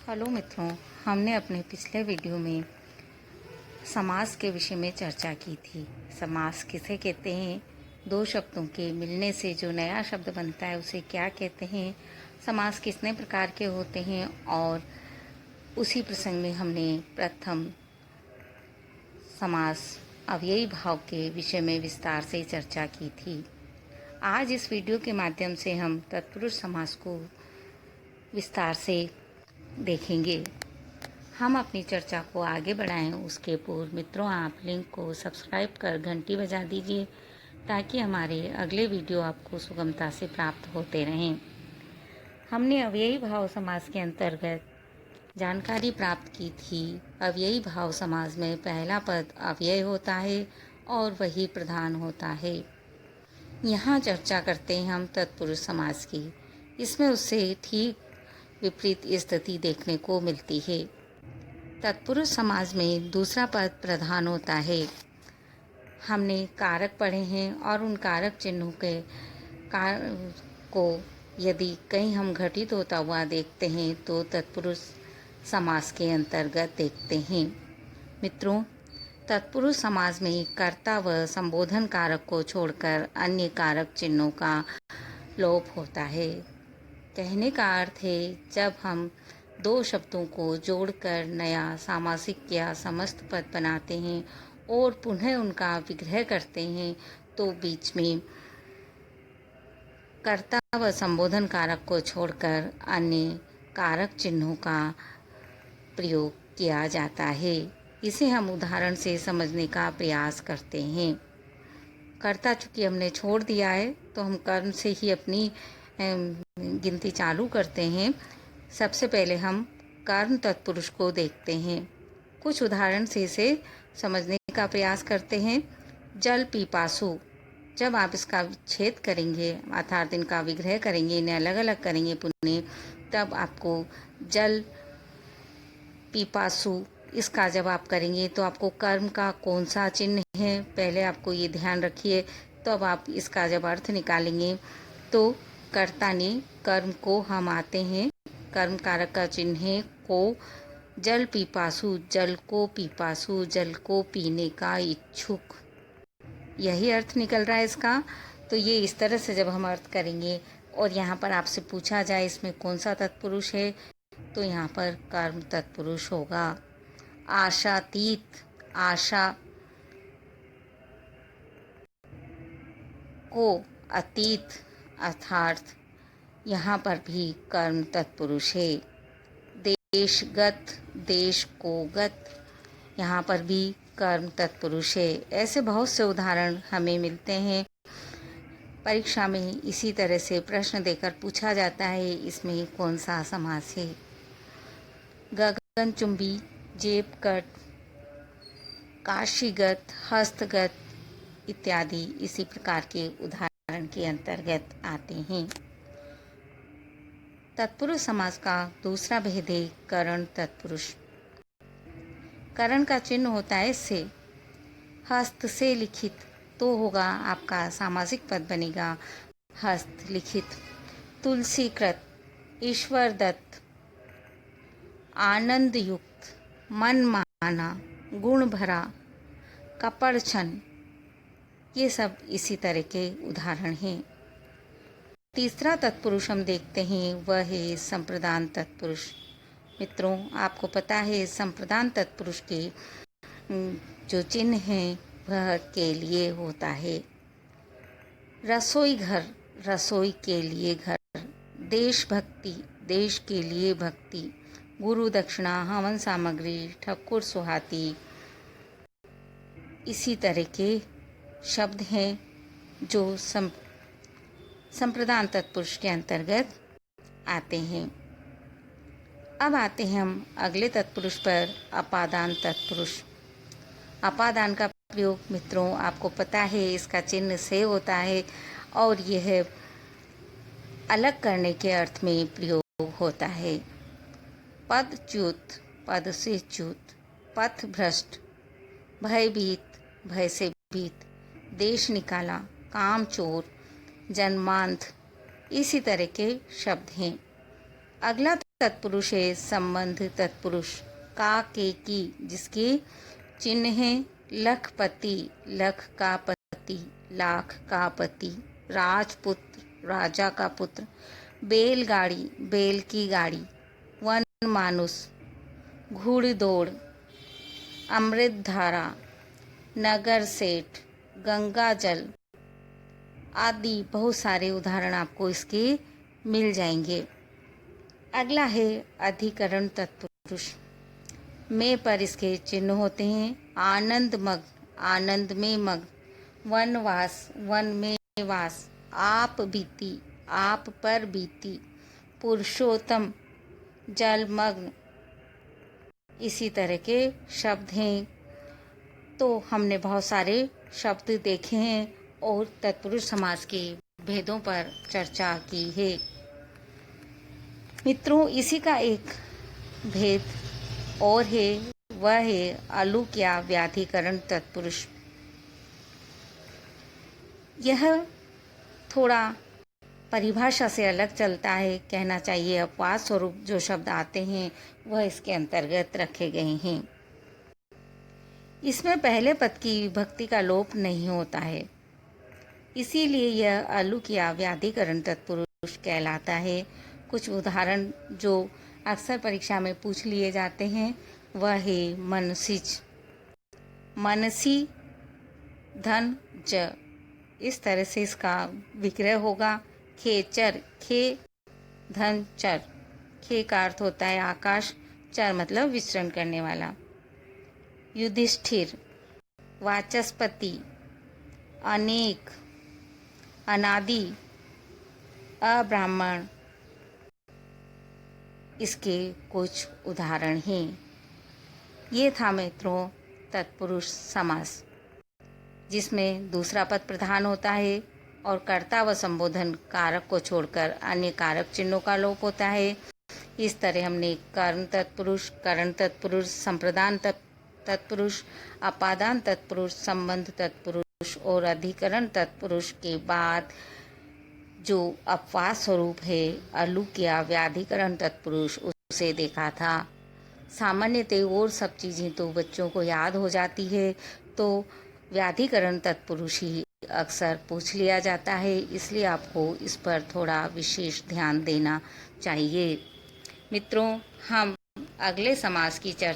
Hello मित्रों, हमने अपने पिछले वीडियो में समास के विषय में चर्चा की थी। समास किसे कहते हैं, दो शब्दों के मिलने से जो नया शब्द बनता है उसे क्या कहते हैं, समास कितने प्रकार के होते हैं, और उसी प्रसंग में हमने प्रथम समास अव्ययी भाव के विषय में विस्तार से चर्चा की थी। आज इस वीडियो के माध्यम से हम तत्पुरुष समास को विस्तार से देखेंगे। हम अपनी चर्चा को आगे बढ़ाएं उसके पूर्व मित्रों, आप लिंक को सब्सक्राइब कर घंटी बजा दीजिए ताकि हमारे अगले वीडियो आपको सुगमता से प्राप्त होते रहें। हमने अव्ययी भाव समास के अंतर्गत जानकारी प्राप्त की थी। अव्ययी भाव समास में पहला पद अव्यय होता है और वही प्रधान होता है। यहाँ चर्चा करते हैं हम तत्पुरुष समास की। इसमें उससे ठीक विपरीत स्थिति देखने को मिलती है। तत्पुरुष समास में दूसरा पद प्रधान होता है। हमने कारक पढ़े हैं और उन कारक चिन्हों के को यदि कहीं हम घटित होता हुआ देखते हैं तो तत्पुरुष समास के अंतर्गत देखते हैं। मित्रों, तत्पुरुष समास में कर्ता व संबोधन कारक को छोड़कर अन्य कारक चिन्हों का लोप होता है। कहने का अर्थ है, जब हम दो शब्दों को जोड़कर नया सामासिक या समस्त पद बनाते हैं और पुनः उनका विग्रह करते हैं तो बीच में कर्ता व संबोधन कारक को छोड़कर अन्य कारक चिन्हों का प्रयोग किया जाता है। इसे हम उदाहरण से समझने का प्रयास करते हैं। कर्ता चूंकि हमने छोड़ दिया है तो हम कर्म से ही अपनी गिनती चालू करते हैं। सबसे पहले हम कर्म तत्पुरुष को देखते हैं। कुछ उदाहरण से इसे समझने का प्रयास करते हैं। जल पीपासु, जब आप इसका छेद करेंगे अर्थात इनका विग्रह करेंगे, इन्हें अलग अलग करेंगे पुनः, तब आपको जल पीपासु इसका जब आप करेंगे तो आपको कर्म का कौन सा चिन्ह है, पहले आपको ये ध्यान रखिए। तो अब आप इसका जब अर्थ निकालेंगे तो कर्ता ने कर्म को हम आते हैं, कर्म कारक का चिन्ह है को, जल पीपासु, जल को पीपासु, जल को पीने का इच्छुक, यही अर्थ निकल रहा है इसका। तो ये इस तरह से जब हम अर्थ करेंगे और यहाँ पर आपसे पूछा जाए इसमें कौन सा तत्पुरुष है तो यहाँ पर कर्म तत्पुरुष होगा। आशातीत, आशा को अतीत अर्थात यहाँ पर भी कर्म तत्पुरुष है। देशगत, देश को गत, यहाँ पर भी कर्म तत्पुरुष है। ऐसे बहुत से उदाहरण हमें मिलते हैं। परीक्षा में इसी तरह से प्रश्न देकर पूछा जाता है इसमें कौन सा समास है। गगनचुंबी, जेबकट, काशीगत, हस्तगत इत्यादि इसी प्रकार के उदाहरण के अंतर्गत आते हैं। तत्पुरुष समास का दूसरा भेद है करण तत्पुरुष। करण का चिन्ह होता है से। हस्त से लिखित तो होगा आपका सामासिक पद बनेगा हस्त लिखित। तुलसीकृत, ईश्वर दत्त, आनंद युक्त, मन माना, गुण भरा, कपड़छन, ये सब इसी तरह के उदाहरण हैं। तीसरा तत्पुरुष हम देखते हैं वह है संप्रदान तत्पुरुष। मित्रों, आपको पता है संप्रदान तत्पुरुष के जो चिन्ह हैं वह के लिए होता है। रसोई घर, रसोई के लिए घर, देशभक्ति, देश के लिए भक्ति, गुरु दक्षिणा, हवन सामग्री, ठकुर सुहाती, इसी तरह के शब्द हैं जो संप्रदान तत्पुरुष के अंतर्गत आते हैं। अब आते हैं हम अगले तत्पुरुष पर, अपादान तत्पुरुष। अपादान का प्रयोग मित्रों आपको पता है इसका चिन्ह से होता है और यह अलग करने के अर्थ में प्रयोग होता है। पदच्युत, पद से च्युत, पथ भ्रष्ट, भयभीत, भय से भीत, देश निकाला, काम चोर, जन्मांध, इसी तरह के शब्द हैं। अगला तत्पुरुष है संबंध तत्पुरुष का के की, जिसके चिन्ह है लखपति, लख का पति, लाख का पति, राजपुत्र राजा का पुत्र, बैलगाड़ी बैल की गाड़ी, वन मानुष घुड़दौड़, अमृतधारा, नगर सेठ, गंगा जल आदि बहुत सारे उदाहरण आपको इसके मिल जाएंगे। अगला है अधिकरण तत्पुरुष। में पर इसके चिन्ह होते हैं आनंद मग, आनंद में मग, वनवास, वन में वास, आप बीती, आप पर बीती, पुरुषोत्तम, जलमग्न, इसी तरह के शब्द हैं। तो हमने बहुत सारे शब्द देखे हैं और तत्पुरुष समास के भेदों पर चर्चा की है। मित्रों, इसी का एक भेद और है, वह है अलुक या व्याधिकरण तत्पुरुष। यह थोड़ा परिभाषा से अलग चलता है, कहना चाहिए अपवाद स्वरूप जो शब्द आते हैं वह इसके अंतर्गत रखे गए हैं। इसमें पहले पद की विभक्ति का लोप नहीं होता है, इसीलिए यह अलुक या व्याधिकरण तत्पुरुष कहलाता है। कुछ उदाहरण जो अक्सर परीक्षा में पूछ लिए जाते हैं वह है मनसिच, मनसी, धन ज, इस तरह से इसका विग्रह होगा। खेचर, खे धन चर, खे का अर्थ होता है आकाश, चर मतलब विचरण करने वाला। युधिष्ठिर, वाचस्पति, अनेक, अनादि, अब्राह्मण, इसके कुछ उदाहरण हैं। ये था मित्रों तत्पुरुष समास, जिसमें दूसरा पद प्रधान होता है और कर्ता व संबोधन कारक को छोड़कर अन्य कारक चिन्हों का लोप होता है। इस तरह हमने कर्ण तत्पुरुष, करण तत्पुरुष, संप्रदान तत्पुरुष, अपादान तत्पुरुष, संबंध तत्पुरुष और अधिकरण तत्पुरुष के बाद जो अपवाद स्वरूप है अलुक या व्याधिकरण तत्पुरुष, उसे देखा था। सामान्यतः और सब चीज़ें तो बच्चों को याद हो जाती है, तो व्याधिकरण तत्पुरुष ही अक्सर पूछ लिया जाता है, इसलिए आपको इस पर थोड़ा विशेष ध्यान देना चाहिए। मित्रों, हम अगले समास की चर्चा